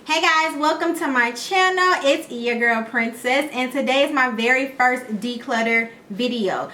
Hey guys, welcome to my channel. It's your girl Princess, and today is my very first declutter video.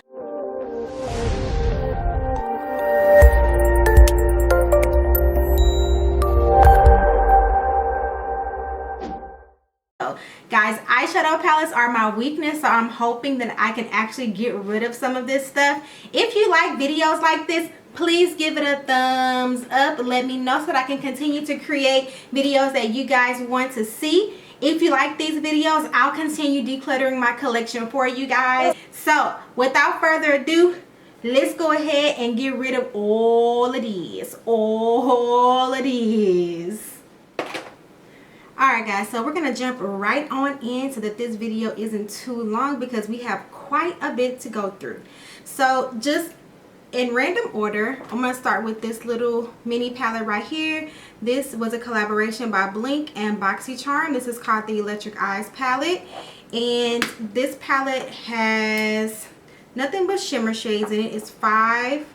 Guys, eyeshadow palettes are my weakness, so I'm hoping that I can actually get rid of some of this stuff. If you like videos like this, please give it a thumbs up. Let me know so that I can continue to create videos that you guys want to see. If you like these videos, I'll continue decluttering my collection for you guys. So without further ado, let's go ahead and get rid of all of these. Alright guys, so we're going to jump right on in so that this video isn't too long because we have quite a bit to go through. So just in random order, I'm going to start with this little mini palette right here. This was a collaboration by Blink and BoxyCharm. This is called the Electric Eyes palette. And this palette has nothing but shimmer shades in it. It's 5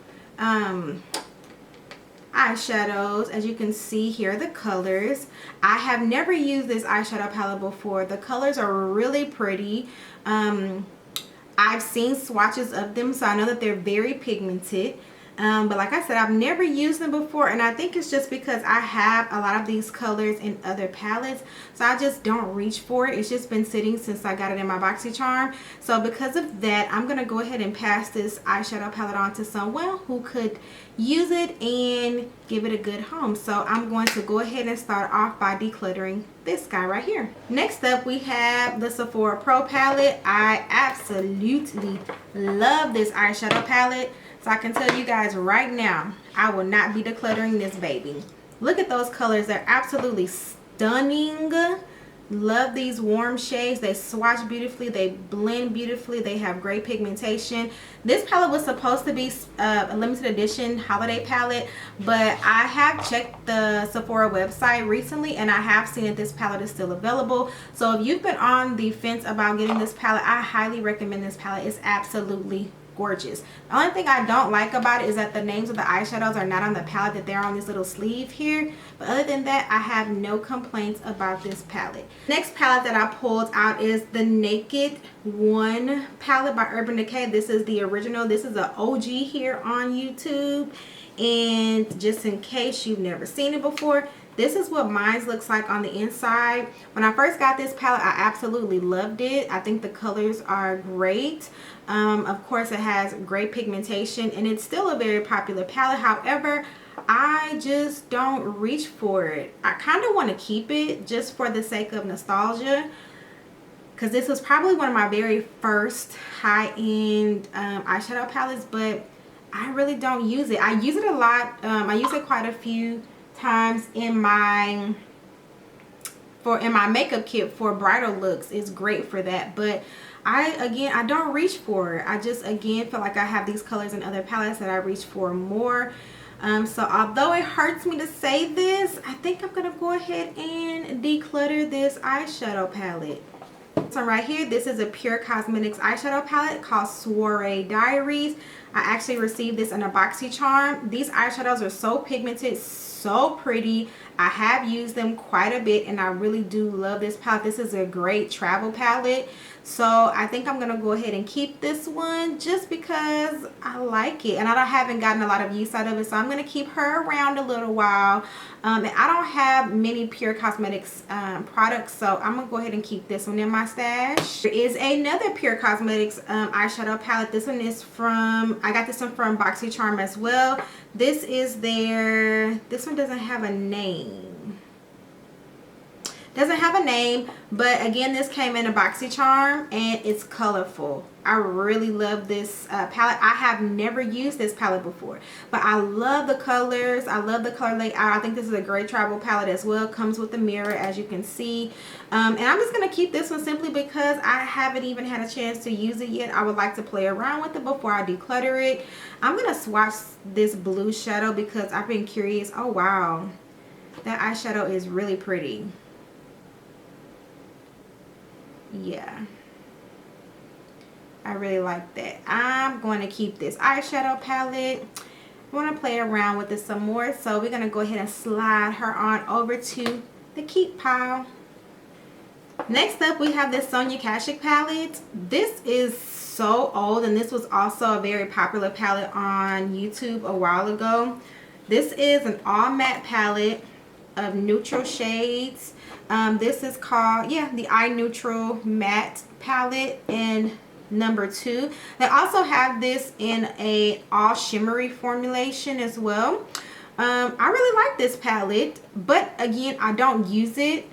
eyeshadows. As you can see here are the colors. I have never used this eyeshadow palette before. The colors are really pretty. I've seen swatches of them, so I know that they're very pigmented. But like I said, I've never used them before, and I think it's just because I have a lot of these colors in other palettes, so I just don't reach for it. It's just been sitting since I got it in my BoxyCharm. So because of that, I'm going to go ahead and pass this eyeshadow palette on to someone who could use it and give it a good home. So I'm going to go ahead and start off by decluttering this guy right here. Next up, we have the Sephora Pro palette. I absolutely love this eyeshadow palette. So I can tell you guys right now, I will not be decluttering this baby. Look at those colors. They're absolutely stunning. Love these warm shades. They swatch beautifully. They blend beautifully. They have great pigmentation. This palette was supposed to be a limited edition holiday palette, but I have checked the Sephora website recently and I have seen that this palette is still available. So if you've been on the fence about getting this palette, I highly recommend this palette. It's absolutely gorgeous. The only thing I don't like about it is that the names of the eyeshadows are not on the palette, that they're on this little sleeve here. But other than that, I have no complaints about this palette. Next palette that I pulled out is the Naked One palette by Urban Decay. This is the original. This is an OG here on YouTube. And just in case you've never seen it before, this is what mine looks like on the inside. When I first got this palette, I absolutely loved it. I think the colors are great. Of course, it has great pigmentation and it's still a very popular palette. However, I just don't reach for it. I kind of want to keep it just for the sake of nostalgia, because this was probably one of my very first high-end eyeshadow palettes, but I really don't use it. I use it a lot. I use it quite a few times in my makeup kit for bridal looks. It's great for that, but I don't reach for it. I just again feel like I have these colors in other palettes that I reach for more. So although it hurts me to say this, I think I'm gonna go ahead and declutter this eyeshadow palette. So right here, this is a Pure Cosmetics eyeshadow palette called Suede Diaries. I actually received this in a BoxyCharm. These eyeshadows are so pigmented, so pretty. I have used them quite a bit and I really do love this palette. This is a great travel palette. So I think I'm going to go ahead and keep this one just because I like it. And I haven't gotten a lot of use out of it. So I'm going to keep her around a little while. And I don't have many Pure Cosmetics products. So I'm going to go ahead and keep this one in my stash. There is another Pure Cosmetics eyeshadow palette. This one is I got this one from BoxyCharm as well. This one doesn't have a name. Doesn't have a name, but again, this came in a BoxyCharm and it's colorful. I really love this palette. I have never used this palette before, but I love the colors. I love the color layout. I think this is a great travel palette as well. Comes with a mirror, as you can see. And I'm just going to keep this one simply because I haven't even had a chance to use it yet. I would like to play around with it before I declutter it. I'm going to swatch this blue shadow because I've been curious. Oh, wow. That eyeshadow is really pretty. Yeah, I really like that. I'm going to keep this eyeshadow palette. I want to play around with it some more, so we're going to go ahead and slide her on over to the keep pile. Next up, we have this Sonia Kashuk palette. This is so old, and this was also a very popular palette on YouTube a while ago. This is an all matte palette of neutral shades. This is called, yeah, the Eye Neutral Matte palette in number 2. They also have this in a all shimmery formulation as well. I really like this palette, but again, I don't use it.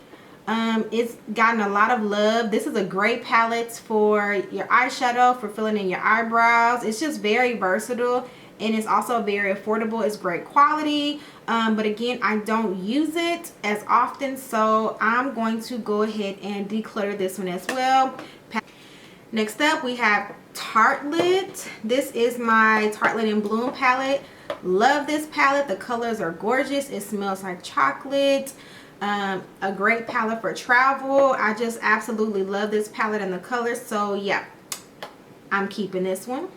It's gotten a lot of love. This is a great palette for your eyeshadow, for filling in your eyebrows. It's just very versatile, and it's also very affordable. It's great quality, but again, I don't use it as often, so I'm going to go ahead and declutter this one as well. Next up, we have Tartelette. This is my Tartelette in Bloom palette. Love this palette. The colors are gorgeous. It smells like chocolate. A great palette for travel. I just absolutely love this palette and the colors, so yeah, I'm keeping this one.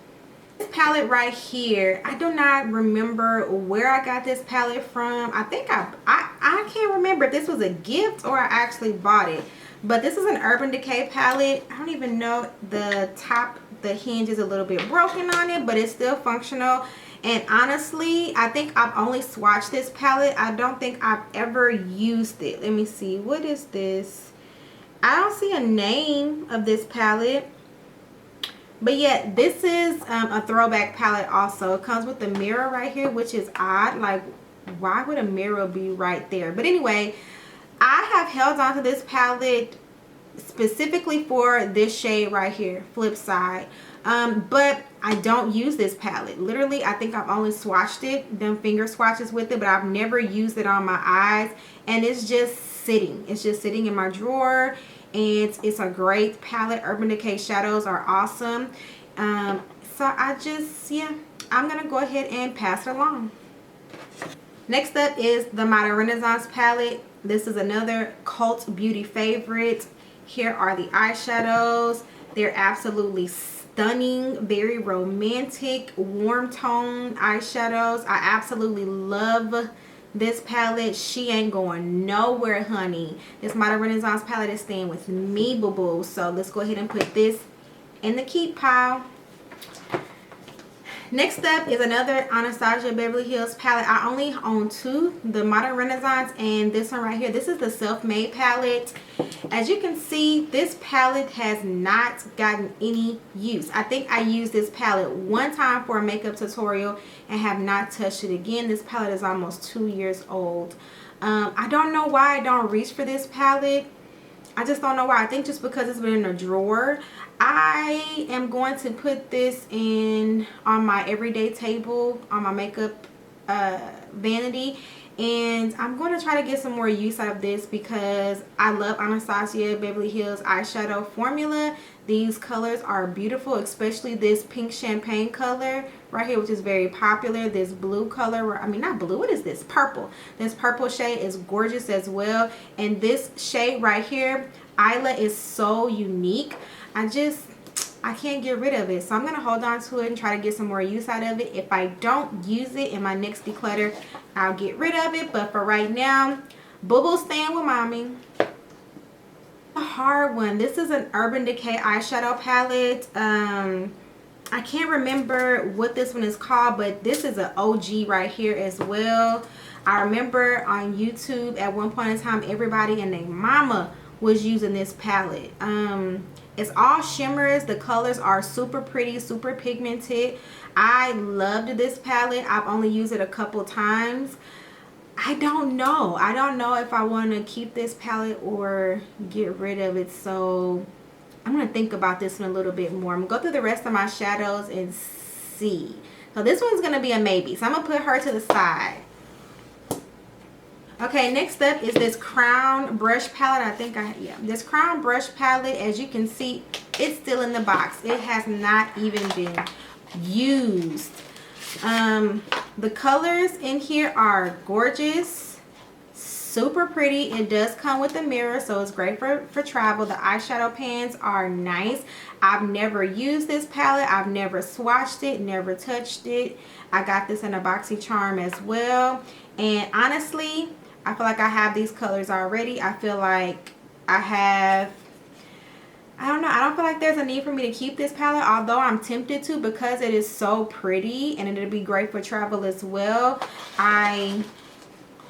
This palette right here, I do not remember where I got this palette from. I think I can't remember if this was a gift or I actually bought it, but this is an Urban Decay palette. I don't even know, the top, the hinge is a little bit broken on it, but it's still functional. And honestly, I think I've only swatched this palette. I don't think I've ever used it. Let me see. What is this? I don't see a name of this palette. But yeah, this is a throwback palette also. It comes with the mirror right here, which is odd. Like, why would a mirror be right there? But anyway, I have held on to this palette specifically for this shade right here, Flip Side. But I don't use this palette. Literally, I think I've only swatched it, done finger swatches with it, but I've never used it on my eyes. And it's just sitting. It's just sitting in my drawer. And it's a great palette. Urban Decay shadows are awesome. So I just, yeah, I'm going to go ahead and pass it along. Next up is the Modern Renaissance palette. This is another cult beauty favorite. Here are the eyeshadows. They're absolutely stunning, very romantic, warm tone eyeshadows. I absolutely love this palette. She ain't going nowhere, honey. This Modern Renaissance palette is staying with me, boo-boo. So let's go ahead and put this in the keep pile. Next up is another Anastasia Beverly Hills palette. I only own 2, the Modern Renaissance and this one right here. This is the Self-Made palette. As you can see, this palette has not gotten any use. I think I used this palette one time for a makeup tutorial and have not touched it again. This palette is almost 2 years old. I don't know why I don't reach for this palette. I just don't know why. I think just because it's been in a drawer. I am going to put this in on my everyday table, on my makeup vanity, and I'm going to try to get some more use out of this because I love Anastasia Beverly Hills eyeshadow formula. These colors are beautiful, especially this pink champagne color right here, which is very popular. This blue color, I mean not blue, what is this? Purple. This purple shade is gorgeous as well. And this shade right here, Isla, is so unique. I can't get rid of it, so I'm going to hold on to it and try to get some more use out of it. If I don't use it in my next declutter, I'll get rid of it, but for right now, boo-boo staying with mommy. A hard one. This is an Urban Decay eyeshadow palette. I can't remember what this one is called, but this is an OG right here as well. I remember on YouTube at one point in time, everybody and their mama was using this palette. It's all shimmers. The colors are super pretty, super pigmented. I loved this palette. I've only used it a couple times. I don't know. I don't know if I want to keep this palette or get rid of it. So I'm going to think about this one a little bit more. I'm going to go through the rest of my shadows and see. So this one's going to be a maybe. So I'm going to put her to the side. Okay, next up is this Crown brush palette. This Crown brush palette, as you can see, it's still in the box. It has not even been used. The colors in here are gorgeous, super pretty. It does come with a mirror, so it's great for travel. The eyeshadow pans are nice. I've never used this palette. I've never swatched it, never touched it. I got this in a BoxyCharm as well, and honestly, I feel like I have these colors already. I feel like I don't know. I don't feel like there's a need for me to keep this palette, although I'm tempted to because it is so pretty and it'll be great for travel as well. I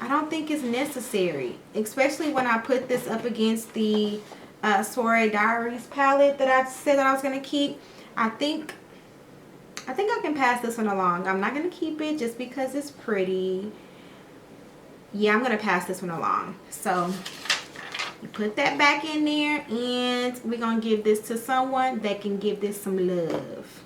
don't think it's necessary, especially when I put this up against the Suede Diaries palette that I said that I was going to keep. I think I can pass this one along. I'm not going to keep it just because it's pretty. Yeah, I'm going to pass this one along. So you put that back in there, and we're going to give this to someone that can give this some love.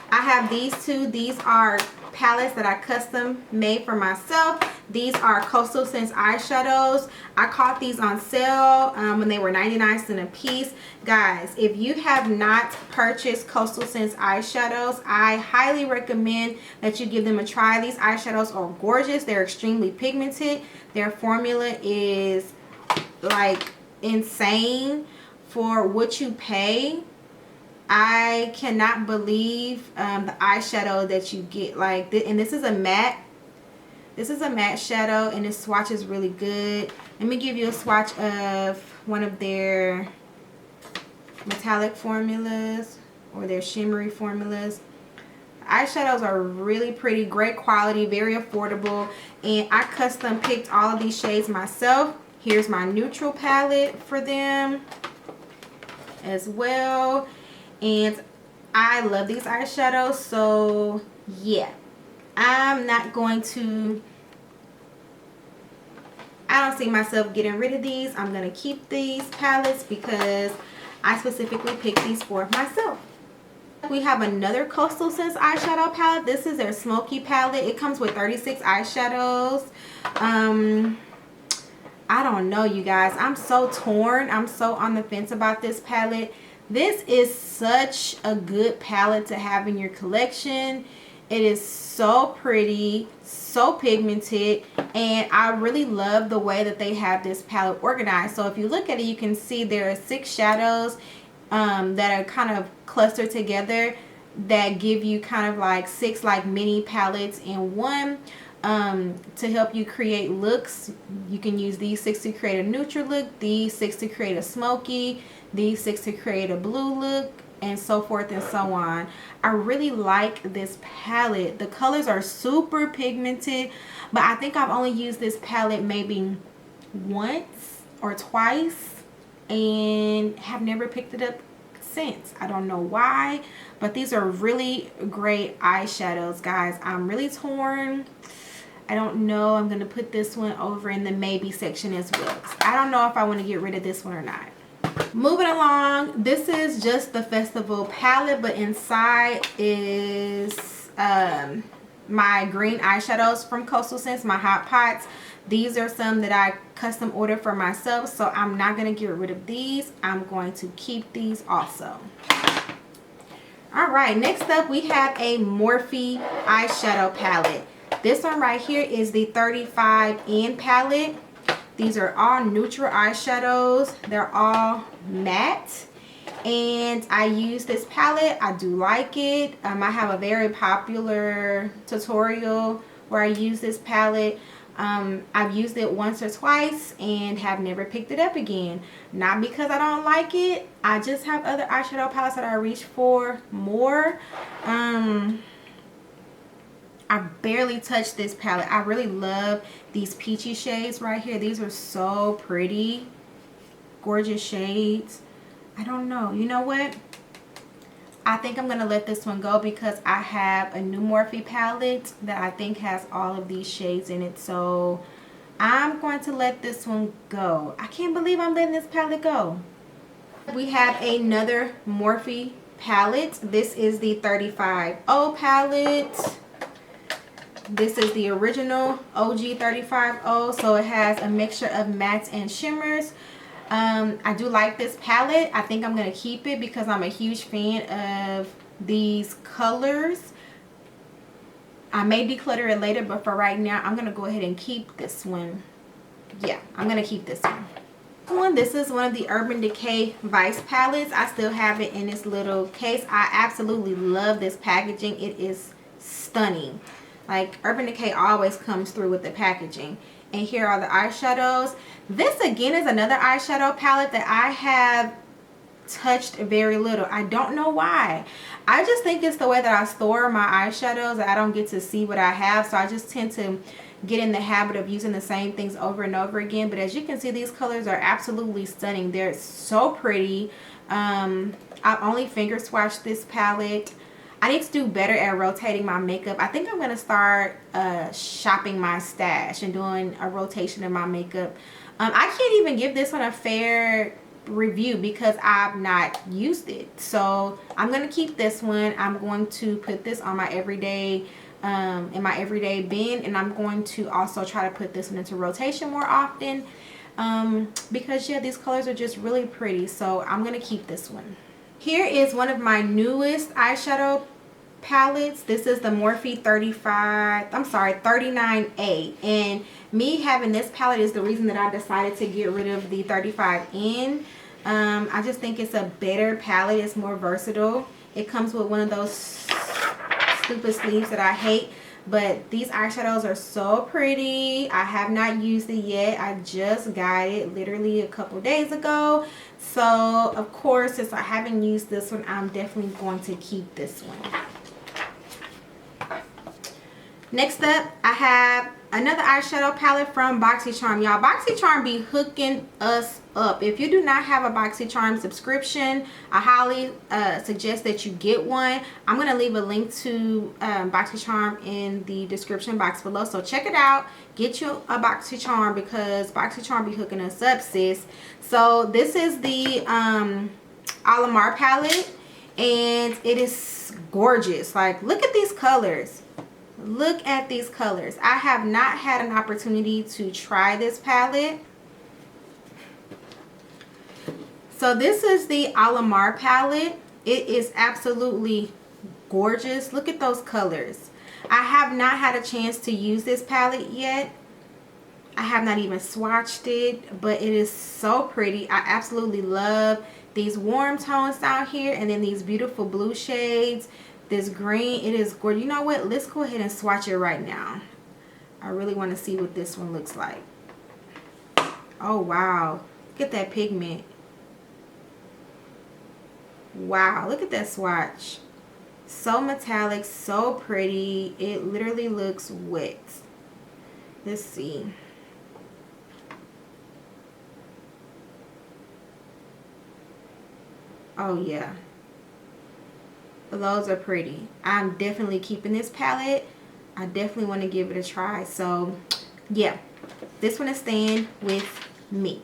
I have these two. These are palettes that I custom made for myself. These are Coastal Scents eyeshadows. I caught these on sale when they were 99 cents a piece. Guys, if you have not purchased Coastal Scents eyeshadows, I highly recommend that you give them a try. These eyeshadows are gorgeous. They're extremely pigmented. Their formula is like insane for what you pay. I cannot believe the eyeshadow that you get. Like, and this is a matte. This is a matte shadow, and this swatch is really good. Let me give you a swatch of one of their metallic formulas or their shimmery formulas. Eyeshadows are really pretty, great quality, very affordable, and I custom picked all of these shades myself. Here's my neutral palette for them as well. And I love these eyeshadows, so yeah, I'm not going to, I don't see myself getting rid of these. I'm going to keep these palettes because I specifically picked these for myself. We have another Coastal Scents eyeshadow palette. This is their smoky palette. It comes with 36 eyeshadows. I don't know, you guys. I'm so torn. I'm so on the fence about this palette. This is such a good palette to have in your collection. It is so pretty, so pigmented, and I really love the way that they have this palette organized. So if you look at it, you can see there are 6 shadows that are kind of clustered together that give you kind of like 6 like mini palettes in one. To help you create looks. You can use these 6 to create a neutral look, these 6 to create a smoky, these 6 to create a blue look, and so forth and so on. I really like this palette. The colors are super pigmented, but I think I've only used this palette maybe once or twice and have never picked it up since. I don't know why, but these are really great eyeshadows, guys. I'm really torn. I don't know. I'm going to put this one over in the maybe section as well. I don't know if I want to get rid of this one or not. Moving along, this is just the festival palette, but inside is my green eyeshadows from Coastal Scents, my hot pots. These are some that I custom ordered for myself, so I'm not going to get rid of these. I'm going to keep these also. Alright, next up we have a Morphe eyeshadow palette. This one right here is the 35N palette. These are all neutral eyeshadows. They're all matte. And I use this palette. I do like it. I have a very popular tutorial where I use this palette. I've used it once or twice and have never picked it up again. Not because I don't like it. I just have other eyeshadow palettes that I reach for more. I barely touched this palette. I really love these peachy shades right here. These are so pretty. Gorgeous shades. I don't know. You know what? I think I'm going to let this one go because I have a new Morphe palette that I think has all of these shades in it. So I'm going to let this one go. I can't believe I'm letting this palette go. We have another Morphe palette. This is the 35O palette. This is the original OG 35O, so it has a mixture of mattes and shimmers. I do like this palette. I think I'm going to keep it because I'm a huge fan of these colors. I may declutter it later, but for right now, I'm going to go ahead and keep this one. Yeah, I'm going to keep this one. This is one of the Urban Decay Vice palettes. I still have it in this little case. I absolutely love this packaging. It is stunning. Like, Urban Decay always comes through with the packaging. And here are the eyeshadows. This again is another eyeshadow palette that I have touched very little. I don't know why. I just think it's the way that I store my eyeshadows that I don't get to see what I have, so I just tend to get in the habit of using the same things over and over again. But as you can see, these colors are absolutely stunning. They're so pretty. I've only finger swatched this palette. I need to do better at rotating my makeup. I think I'm going to start shopping my stash and doing a rotation of my makeup. I can't even give this one a fair review because I've not used it. So I'm going to keep this one. I'm going to put this on my everyday, in my everyday bin. And I'm going to also try to put this one into rotation more often. Because yeah, these colors are just really pretty. So I'm going to keep this one. Here is one of my newest eyeshadow palettes. This is the Morphe 39A, and me having this palette is the reason that I decided to get rid of the 35N. I just think it's a better palette. It's more versatile. It comes with one of those stupid sleeves that I hate, but these eyeshadows are so pretty. I have not used it yet. I just got it literally a couple days ago. So, of course, since I haven't used this one, I'm definitely going to keep this one. Next up, I have another eyeshadow palette from BoxyCharm. Y'all, BoxyCharm be hooking us up. If you do not have a BoxyCharm subscription, I highly suggest that you get one. I'm going to leave a link to BoxyCharm in the description box below. So check it out. Get you a BoxyCharm because BoxyCharm be hooking us up, sis. So this is the Alamar palette, and it is gorgeous. Like, look at these colors. Look at these colors. I have not had an opportunity to try this palette. So this is the Alamar palette. It is absolutely gorgeous. Look at those colors. I have not had a chance to use this palette yet. I have not even swatched it, but it is so pretty. I absolutely love these warm tones down here, and then these beautiful blue shades, this green. It is gorgeous. You know what? Let's go ahead and swatch it right now. I really want to see what this one looks like. Oh, wow. Look at that pigment. Wow, look at that swatch. So metallic, so pretty. It literally looks wet. Let's see. Oh yeah, those are pretty. I'm definitely keeping this palette. I definitely want to give it a try. So yeah, this one is staying with me.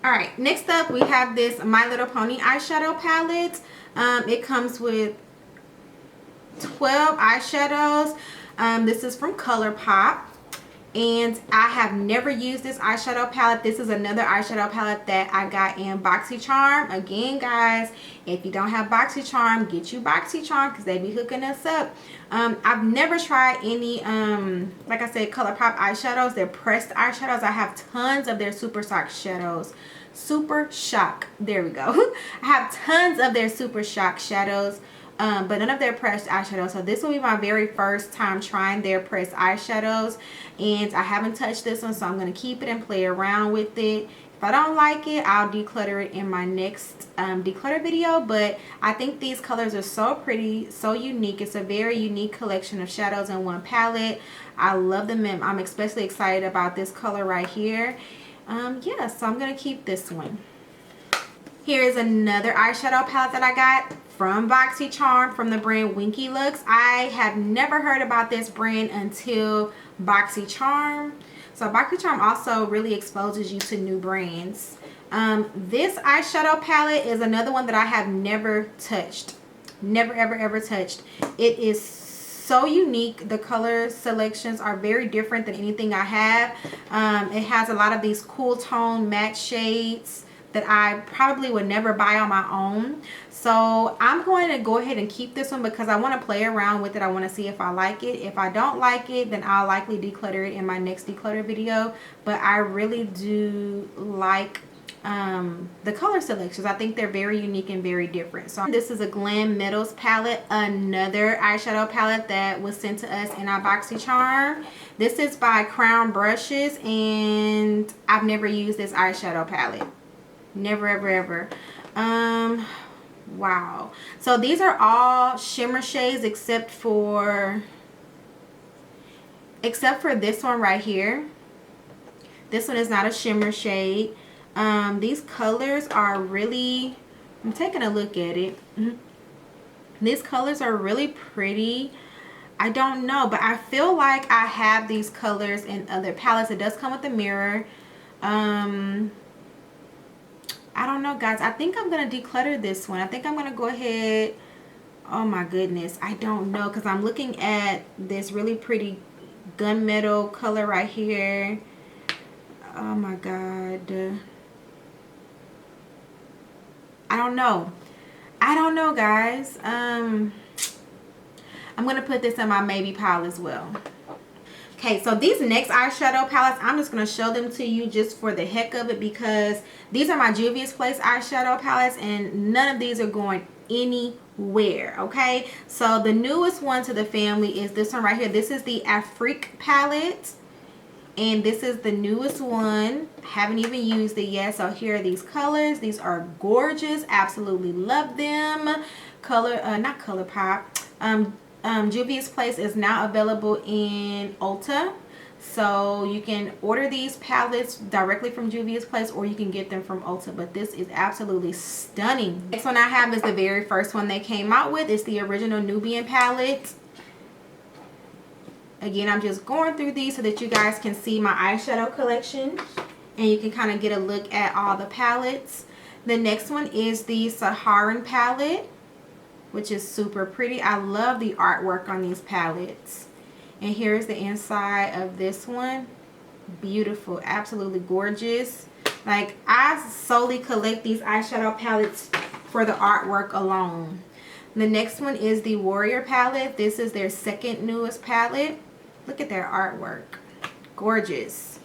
All right, next up we have this My Little Pony eyeshadow palette. It comes with 12 eyeshadows. This is from ColourPop. And I have never used this eyeshadow palette. This is another eyeshadow palette that I got in BoxyCharm. Again, guys, if you don't have BoxyCharm, get you BoxyCharm because they be hooking us up. I've never tried any, like I said, ColourPop eyeshadows. They're pressed eyeshadows. I have tons of their Super Shock shadows. Super Shock. There we go. I have tons of their Super Shock shadows. But none of their pressed eyeshadows. So this will be my very first time trying their pressed eyeshadows, and I haven't touched this one, so I'm going to keep it and play around with it. If I don't like it, I'll declutter it in my next declutter video. But I think these colors are so pretty, so unique. It's a very unique collection of shadows in one palette. I love them, and I'm especially excited about this color right here. Yeah, so I'm going to keep this one. Here is another eyeshadow palette that I got from BoxyCharm from the brand Winky Looks. I have never heard about this brand until BoxyCharm. So BoxyCharm also really exposes you to new brands. This eyeshadow palette is another one that I have never touched. Never, ever, ever touched. It is so unique. The color selections are very different than anything I have. It has a lot of these cool tone matte shades that I probably would never buy on my own. So I'm going to go ahead and keep this one because I want to play around with it. I want to see if I like it. If I don't like it, then I'll likely declutter it in my next declutter video. But I really do like the color selections. I think they're very unique and very different. So this is a Glam Metals palette, another eyeshadow palette that was sent to us in our BoxyCharm. This is by Crown Brushes, and I've never used this eyeshadow palette. Never, ever, ever. Wow. So these are all shimmer shades except for this one right here. This one is not a shimmer shade. These colors are really, I'm taking a look at it. These colors are really pretty. I don't know, but I feel like I have these colors in other palettes. It does come with a mirror. I don't know, guys. I think I'm going to declutter this one. I think I'm going to go ahead. Oh my goodness. I don't know, because I'm looking at this really pretty gunmetal color right here. Oh my God. I don't know. I don't know, guys. I'm going to put this in my maybe pile as well. Okay, so these next eyeshadow palettes, I'm just going to show them to you just for the heck of it, because these are my Juvia's Place eyeshadow palettes, and none of these are going anywhere, okay? So the newest one to the family is this one right here. This is the Afrique palette, and this is the newest one. Haven't even used it yet. So here are these colors. These are gorgeous. Absolutely love them. Not ColourPop. Juvia's Place is now available in Ulta. So you can order these palettes directly from Juvia's Place, or you can get them from Ulta. But this is absolutely stunning. Next one I have is the very first one they came out with. It's the original Nubian palette. Again, I'm just going through these so that you guys can see my eyeshadow collection, and you can kind of get a look at all the palettes. The next one is the Saharan palette, which is super pretty. I love the artwork on these palettes. And here's the inside of this one. Beautiful, absolutely gorgeous. Like, I solely collect these eyeshadow palettes for the artwork alone. The next one is the Warrior palette. This is their second newest palette. Look at their artwork. Gorgeous.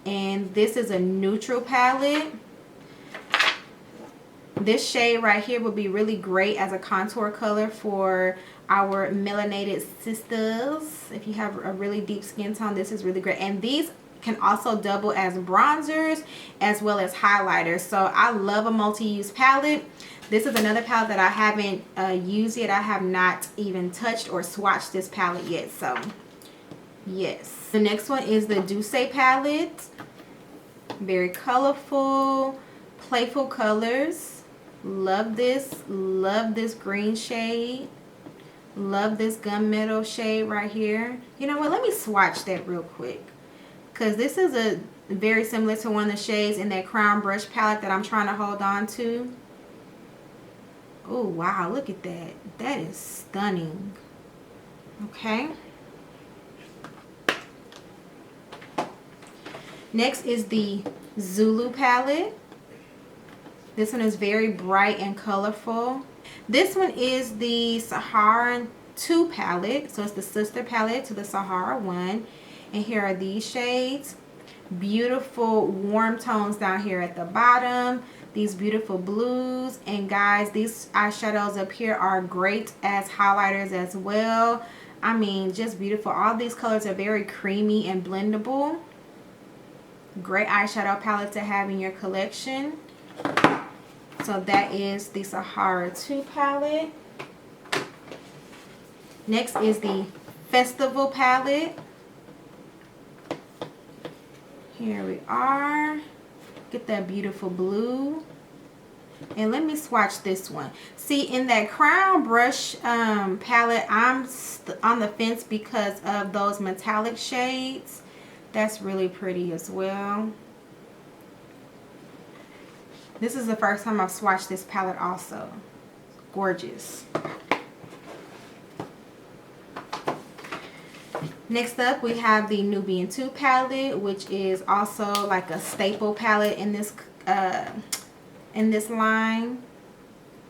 And this is a neutral palette. This shade right here would be really great as a contour color for our melanated sisters. If you have a really deep skin tone, this is really great. And these can also double as bronzers as well as highlighters. So I love a multi-use palette. This is another palette that I haven't used yet. I have not even touched or swatched this palette yet. So yes. The next one is the Douce palette. Very colorful, playful colors. Love this green shade. Love this gunmetal shade right here. You know what? Let me swatch that real quick, because this is a very similar to one of the shades in that Crown Brush palette that I'm trying to hold on to. Oh wow, look at that. That is stunning. Okay. Next is the Zulu palette. This one is very bright and colorful. This one is the Saharan 2 palette. So it's the sister palette to the Sahara 1. And here are these shades. Beautiful warm tones down here at the bottom. These beautiful blues. And guys, these eyeshadows up here are great as highlighters as well. I mean, just beautiful. All these colors are very creamy and blendable. Great eyeshadow palette to have in your collection. So that is the Sahara 2 palette. Next is the Festival palette. Here we are. Get that beautiful blue. And let me swatch this one. See, in that Crown Brush palette, I'm on the fence because of those metallic shades. That's really pretty as well. This is the first time I've swatched this palette also. Gorgeous. Next up, we have the Nubian 2 palette, which is also like a staple palette in this line.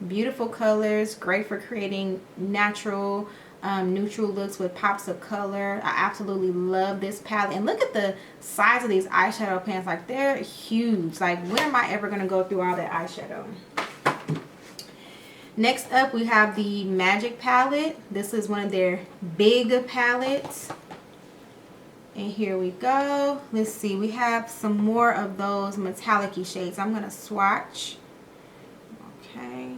Beautiful colors, great for creating natural neutral looks with pops of color. I absolutely love this palette. And look at the size of these eyeshadow pans. Like, they're huge. Like, when am I ever going to go through all that eyeshadow? Next up, we have the Magic palette. This is one of their big palettes. And here we go. Let's see. We have some more of those metallic-y shades. I'm going to swatch. Okay.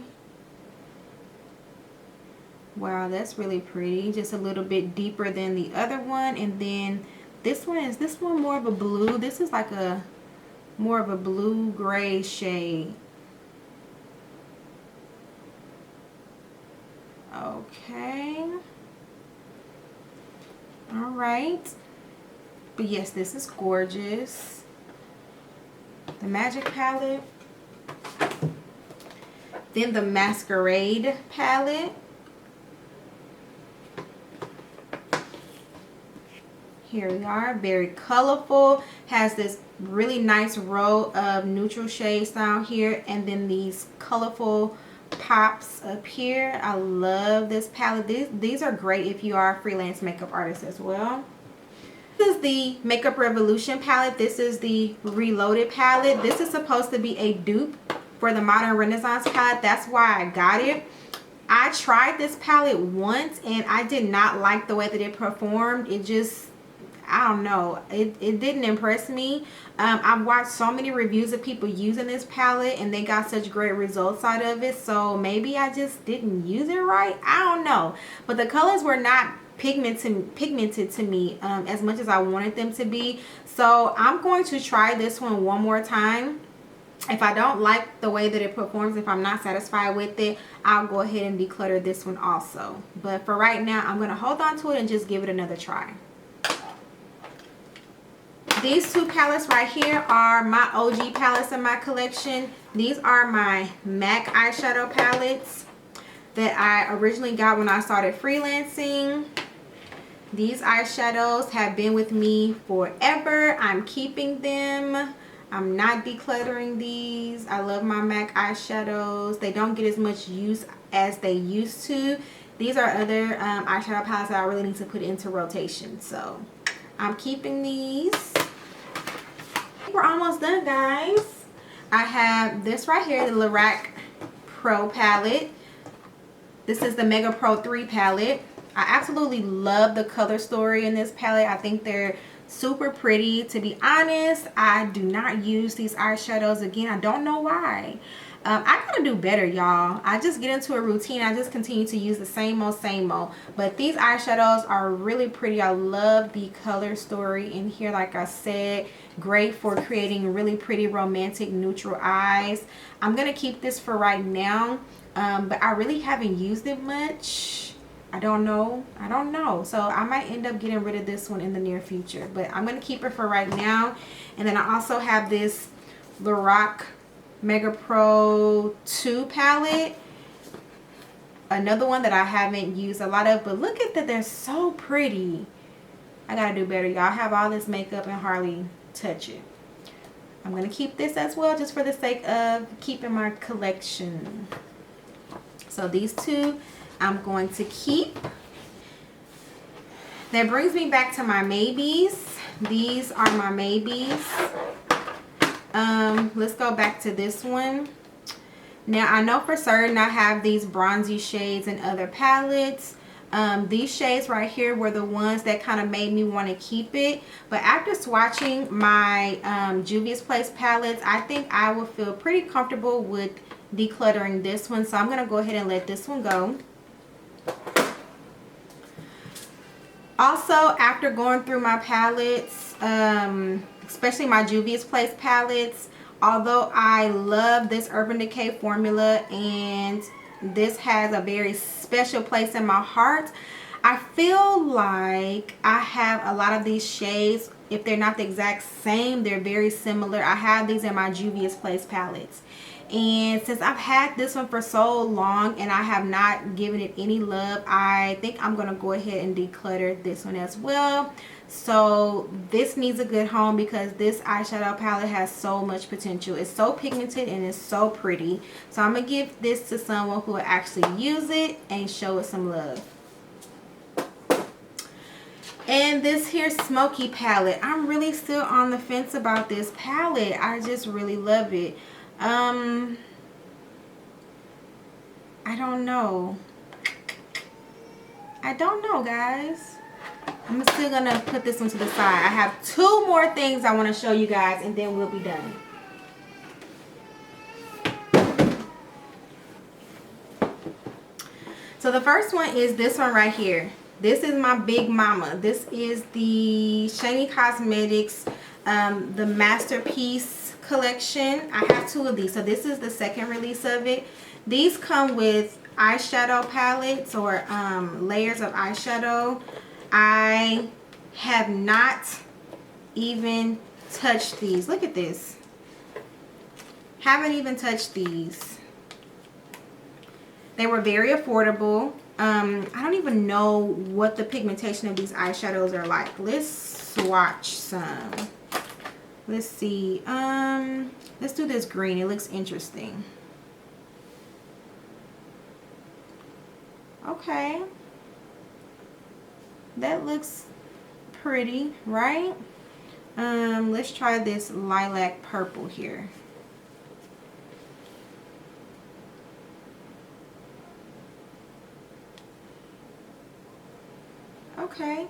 Wow, that's really pretty. Just a little bit deeper than the other one. And then this one, is this one more of a blue? This is like a more of a blue gray shade. Okay. All right. But yes, this is gorgeous. The Magic palette. Then the Masquerade palette. Here we are, very colorful, has this really nice row of neutral shades down here, and then these colorful pops up here. I love this palette. These are great if you are a freelance makeup artist as well. This is the Makeup Revolution palette. This is the Reloaded palette. This is supposed to be a dupe for the Modern Renaissance palette. That's why I got it. I tried this palette once and I did not like the way that it performed. It just, I don't know, it didn't impress me. I've watched so many reviews of people using this palette and they got such great results out of it, so maybe I just didn't use it right. I don't know, but the colors were not pigmented to me as much as I wanted them to be. So I'm going to try this one more time. If I don't like the way that it performs, if I'm not satisfied with it, I'll go ahead and declutter this one also. But for right now, I'm going to hold on to it and just give it another try. These two palettes right here are my OG palettes in my collection. These are my MAC eyeshadow palettes that I originally got when I started freelancing. These eyeshadows have been with me forever. I'm keeping them. I'm not decluttering these. I love my MAC eyeshadows. They don't get as much use as they used to. These are other eyeshadow palettes that I really need to put into rotation. So I'm keeping these. We're almost done, guys. I have this right here, the Loreal Pro palette. This is the Mega Pro 3 palette. I absolutely love the color story in this palette. I think they're super pretty. To be honest, I do not use these eyeshadows again. I don't know why. I gotta do better, y'all. I just get into a routine. I just continue to use the same old. But these eyeshadows are really pretty. I love the color story in here. Like I said, great for creating really pretty romantic neutral eyes. I'm gonna keep this for right now, but I really haven't used it much. I don't know. So I might end up getting rid of this one in the near future, but I'm gonna keep it for right now. And then I also have this Loreal Mega Pro 2 palette, another one that I haven't used a lot of, but look at that, they're so pretty. I gotta do better, y'all. I have all this makeup and hardly touch it. I'm gonna keep this as well, just for the sake of keeping my collection. So these two I'm going to keep. That brings me back to my maybes. These are my maybes. Let's go back to this one. Now I know for certain I have these bronzy shades in other palettes. These shades right here were the ones that kind of made me want to keep it, but after swatching my Juvia's Place palettes, I think I will feel pretty comfortable with decluttering this one, so I'm going to go ahead and let this one go. Also, after going through my palettes, especially my Juvia's Place palettes, although I love this Urban Decay formula and this has a very special place in my heart, I feel like I have a lot of these shades, if they're not the exact same, they're very similar. I have these in my Juvia's Place palettes. And since I've had this one for so long and I have not given it any love, I think I'm going to go ahead and declutter this one as well. So this needs a good home because this eyeshadow palette has so much potential. It's so pigmented and it's so pretty. So I'm going to give this to someone who will actually use it and show it some love. And this here smoky palette, I'm really still on the fence about this palette. I just really love it. I don't know. I don't know, guys. I'm still gonna put this one to the side. I have 2 more things I want to show you guys, and then we'll be done. So the first one is this one right here. This is my big mama. This is the Shiny Cosmetics, the Masterpiece collection. I have 2 of these. So this is the second release of it. These come with eyeshadow palettes or layers of eyeshadow. I have not even touched these. Look at this. Haven't even touched these. They were very affordable. I don't even know what the pigmentation of these eyeshadows are like. Let's swatch some. Let's see. Let's do this green. It looks interesting. Okay. That looks pretty, right? Let's try this lilac purple here. Okay,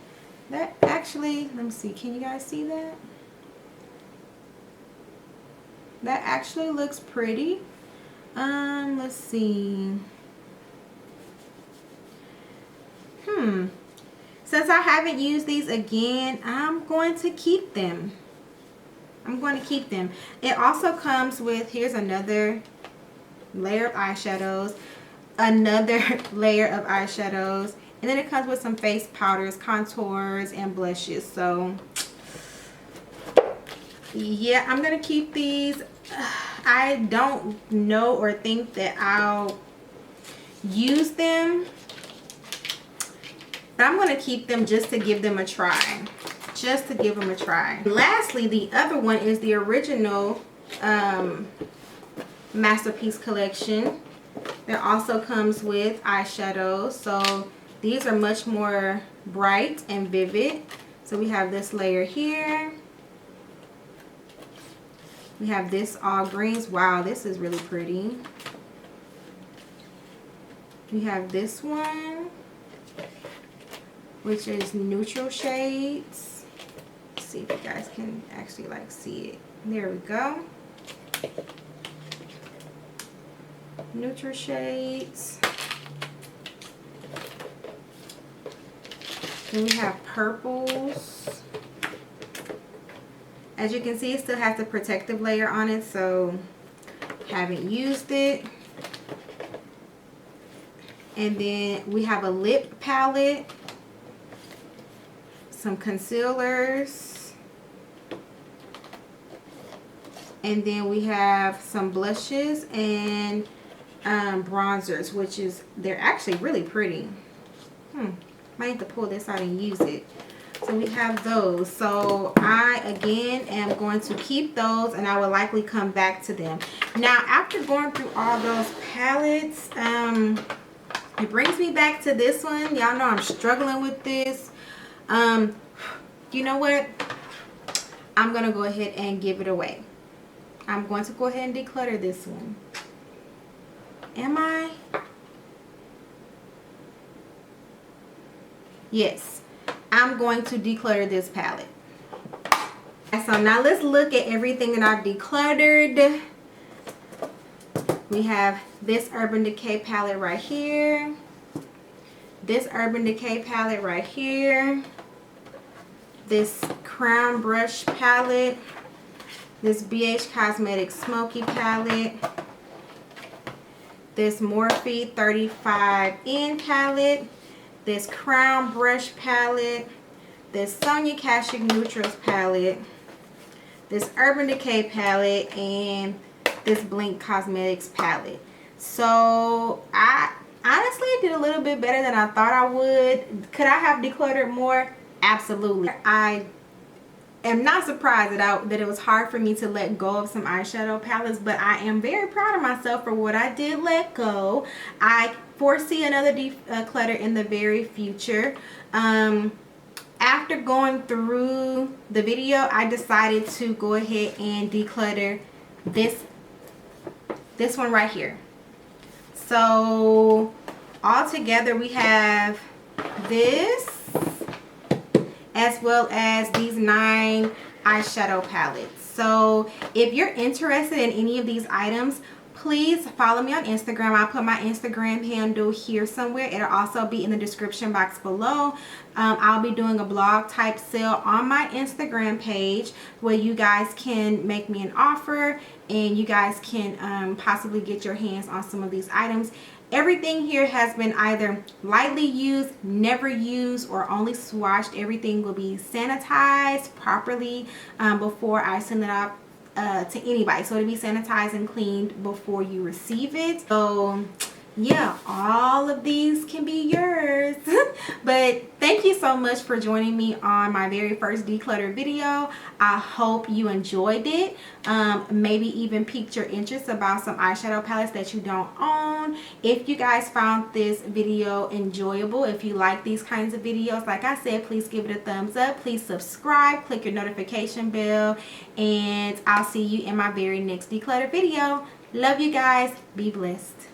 that actually, let me see, can you guys see that? That actually looks pretty. Let's see. Since I haven't used these again, I'm going to keep them. I'm going to keep them. It also comes with, here's another layer of eyeshadows, another layer of eyeshadows, and then it comes with some face powders, contours, and blushes. So yeah, I'm gonna keep these. I don't know or think that I'll use them, but I'm gonna keep them just to give them a try. Just to give them a try. Lastly, the other one is the original Masterpiece collection. That also comes with eyeshadows. So these are much more bright and vivid. So we have this layer here. We have this all greens. Wow, this is really pretty. We have this one, which is neutral shades. Let's see if you guys can actually like see it. There we go. Neutral shades. Then we have purples. As you can see, it still has the protective layer on it, so haven't used it. And then we have a lip palette, some concealers, and then we have some blushes and bronzers, which is, they're actually really pretty. Might have to pull this out and use it. So we have those. So I again am going to keep those, and I will likely come back to them. Now after going through all those palettes, it brings me back to this one. Y'all know I'm struggling with this. You know what? I'm gonna go ahead and give it away. I'm going to go ahead and declutter this one. Am I? Yes, I'm going to declutter this palette. So now let's look at everything that I've decluttered. We have this Urban Decay palette right here. This Urban Decay palette right here. This Crown Brush palette. This BH Cosmetics Smoky palette. This Morphe 35N palette. This Crown Brush palette. This Sonia Kashuk Neutrals palette. This Urban Decay palette. And this Blink Cosmetics palette. So I honestly did a little bit better than I thought I would. Could I have decluttered more? Absolutely. I am not surprised that it was hard for me to let go of some eyeshadow palettes, but I am very proud of myself for what I did let go. I foresee another declutter in the very future. As after going through the video, I decided to go ahead and declutter this one right here. So all together we have this, as well as these 9 eyeshadow palettes. So if you're interested in any of these items, please follow me on Instagram. I'll put my Instagram handle here somewhere. It'll also be in the description box below. I'll be doing a blog type sale on my Instagram page where you guys can make me an offer and you guys can possibly get your hands on some of these items. Everything here has been either lightly used, never used, or only swatched. Everything will be sanitized properly before I send it out to anybody. So it'll be sanitized and cleaned before you receive it. So yeah, all of these can be yours. But thank you so much for joining me on my very first declutter video. I hope you enjoyed it. Maybe even piqued your interest about some eyeshadow palettes that you don't own. If you guys found this video enjoyable, if you like these kinds of videos, like I said, please give it a thumbs up. Please subscribe, click your notification bell, and I'll see you in my very next declutter video. Love you guys. Be blessed.